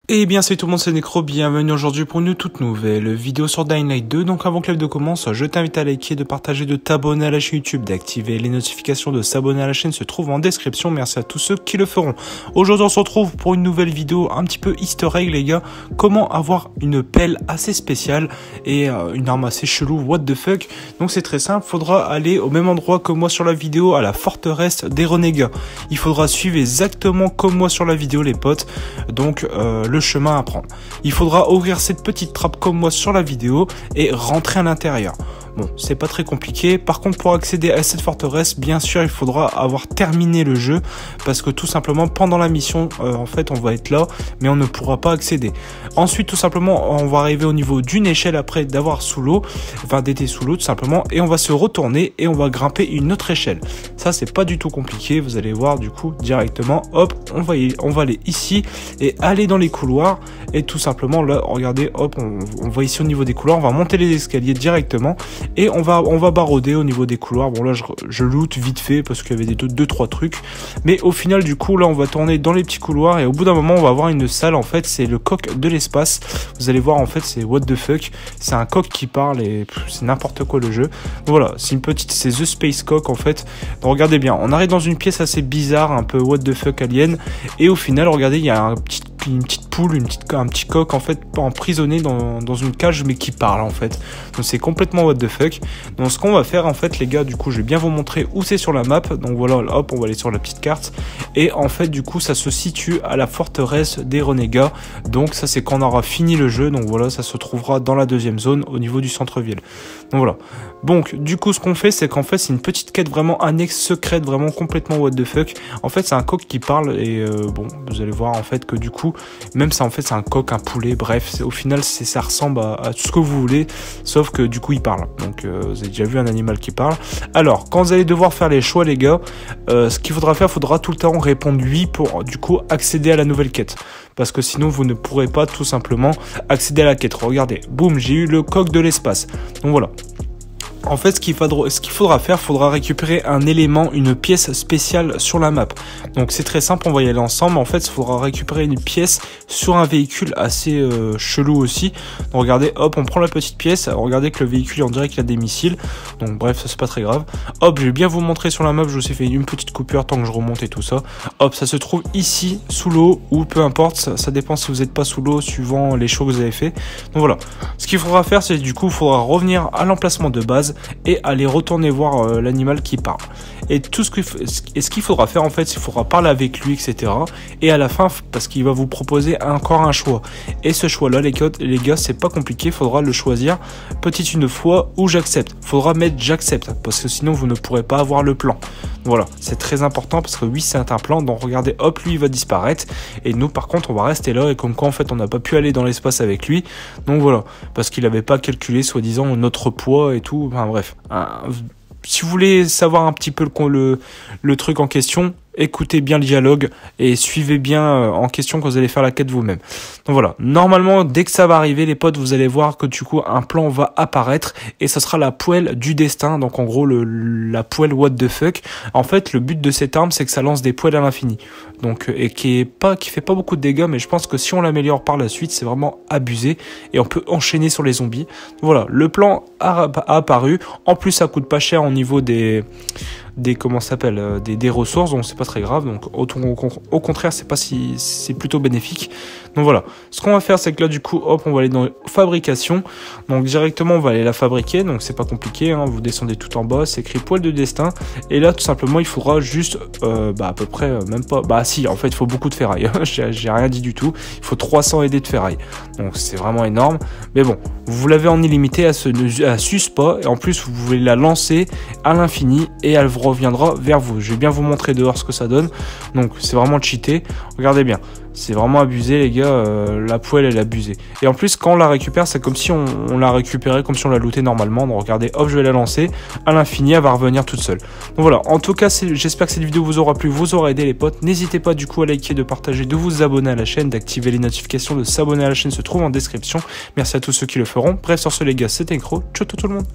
Et bien salut tout le monde, c'est Necro, bienvenue aujourd'hui pour une toute nouvelle vidéo sur Dying Light 2. Donc avant que la vidéo commence, je t'invite à liker, de partager, de t'abonner à la chaîne YouTube, d'activer les notifications, de s'abonner à la chaîne se trouve en description. Merci à tous ceux qui le feront. Aujourd'hui on se retrouve pour une nouvelle vidéo un petit peu easter egg les gars. Comment avoir une pelle assez spéciale et une arme assez chelou, what the fuck. Donc c'est très simple, faudra aller au même endroit que moi sur la vidéo, à la forteresse des renégats. Il faudra suivre exactement comme moi sur la vidéo les potes. Donc le chemin à prendre. Il faudra ouvrir cette petite trappe comme moi sur la vidéo et rentrer à l'intérieur. Bon, c'est pas très compliqué. Par contre, pour accéder à cette forteresse, bien sûr, il faudra avoir terminé le jeu parce que tout simplement, pendant la mission, en fait, on va être là, mais on ne pourra pas accéder. Ensuite, tout simplement, on va arriver au niveau d'une échelle après d'avoir sous l'eau, enfin d'être sous l'eau tout simplement, et on va se retourner et on va grimper une autre échelle. Ça, c'est pas du tout compliqué. Vous allez voir du coup directement. Hop, on va aller ici et aller dans les couloirs et tout simplement là, regardez, hop, on va ici au niveau des couloirs, on va monter les escaliers directement. Et on va barauder au niveau des couloirs. Bon là je loot vite fait parce qu'il y avait deux trois trucs. Mais au final du coup là on va tourner dans les petits couloirs. Et au bout d'un moment on va avoir une salle. En fait c'est le coq de l'espace. Vous allez voir en fait c'est what the fuck. C'est un coq qui parle et c'est n'importe quoi le jeu. Voilà, c'est c'est The Space Coq en fait. Donc regardez bien, on arrive dans une pièce assez bizarre, un peu what the fuck alien. Et au final regardez, il y a une petite poule, un petit coq en fait emprisonné dans une cage mais qui parle en fait. Donc c'est complètement what the fuck. Donc ce qu'on va faire en fait les gars, du coup je vais bien vous montrer où c'est sur la map. Donc voilà, hop, on va aller sur la petite carte. Et en fait du coup ça se situe à la forteresse des renégats. Donc ça c'est quand on aura fini le jeu. Donc voilà, ça se trouvera dans la deuxième zone au niveau du centre-ville. Donc voilà. Donc du coup ce qu'on fait c'est qu'en fait c'est une petite quête vraiment annexe secrète, vraiment complètement what the fuck. En fait c'est un coq qui parle et bon vous allez voir en fait que du coup même ça en fait c'est un coq, un poulet, bref au final ça ressemble à tout ce que vous voulez sauf que du coup il parle. Donc vous avez déjà vu un animal qui parle. Alors quand vous allez devoir faire les choix les gars, ce qu'il faudra faire, faudra tout le temps répondre oui pour du coup accéder à la nouvelle quête. Parce que sinon vous ne pourrez pas tout simplement accéder à la quête. Regardez, boum, j'ai eu le coq de l'espace. Donc voilà. En fait, ce qu'il faudra faire, faudra récupérer un élément, une pièce spéciale sur la map. Donc c'est très simple, on va y aller ensemble. En fait, il faudra récupérer une pièce sur un véhicule assez chelou aussi. Donc regardez, hop, on prend la petite pièce. Regardez que le véhicule, on dirait qu'il a des missiles. Donc bref, ça c'est pas très grave. Hop, je vais bien vous montrer sur la map. Je vous ai fait une petite coupure tant que je remonte et tout ça. Hop, ça se trouve ici, sous l'eau, ou peu importe. Ça dépend si vous n'êtes pas sous l'eau, suivant les choix que vous avez fait. Donc voilà. Ce qu'il faudra faire, c'est du coup, il faudra revenir à l'emplacement de base et aller retourner voir l'animal qui parle. Et ce qu'il faudra faire en fait, il faudra parler avec lui, etc. Et à la fin, parce qu'il va vous proposer encore un choix. Et ce choix là les gars, c'est pas compliqué, il faudra le choisir petite une fois ou j'accepte. Faudra mettre j'accepte parce que sinon vous ne pourrez pas avoir le plan. Voilà, c'est très important parce que oui c'est un plan. Donc regardez, hop, lui il va disparaître et nous par contre on va rester là. Et comme quoi en fait on n'a pas pu aller dans l'espace avec lui. Donc voilà, parce qu'il n'avait pas calculé soi-disant notre poids et tout. Enfin bref, si vous voulez savoir un petit peu le truc en question, écoutez bien le dialogue et suivez bien en question quand vous allez faire la quête vous-même. Donc voilà, normalement dès que ça va arriver les potes, vous allez voir que du coup un plan va apparaître et ça sera la poêle du destin. Donc en gros la poêle what the fuck. En fait le but de cette arme c'est que ça lance des poêles à l'infini. Donc et qui fait pas beaucoup de dégâts, mais je pense que si on l'améliore par la suite c'est vraiment abusé et on peut enchaîner sur les zombies. Donc voilà, le plan a apparu. En plus ça coûte pas cher au niveau des comment ça s'appelle des ressources, donc c'est pas très grave. Donc au contraire c'est plutôt bénéfique. Donc voilà, ce qu'on va faire c'est que là du coup hop on va aller dans fabrication. Donc directement on va aller la fabriquer, donc c'est pas compliqué hein. Vous descendez tout en bas, c'est écrit poêle de destin et là tout simplement il faudra juste à peu près même pas, bah si en fait il faut beaucoup de ferraille. J'ai rien dit du tout, il faut 300 AD de ferraille, donc c'est vraiment énorme. Mais bon, vous l'avez en illimité, elle s'use pas et en plus vous voulez la lancer à l'infini et elle reviendra vers vous. Je vais bien vous montrer dehors ce que ça donne. Donc c'est vraiment cheaté, regardez bien. C'est vraiment abusé les gars, la poêle elle est abusée. Et en plus quand on la récupère c'est comme si on la récupérait comme si on la lootait normalement. Donc regardez, hop je vais la lancer à l'infini, elle va revenir toute seule. Donc voilà, en tout cas j'espère que cette vidéo vous aura plu, vous aura aidé les potes. N'hésitez pas du coup à liker, de partager, de vous abonner à la chaîne, d'activer les notifications, de s'abonner à la chaîne se trouve en description. Merci à tous ceux qui le feront. Bref sur ce les gars, c'était Necro, ciao tout le monde.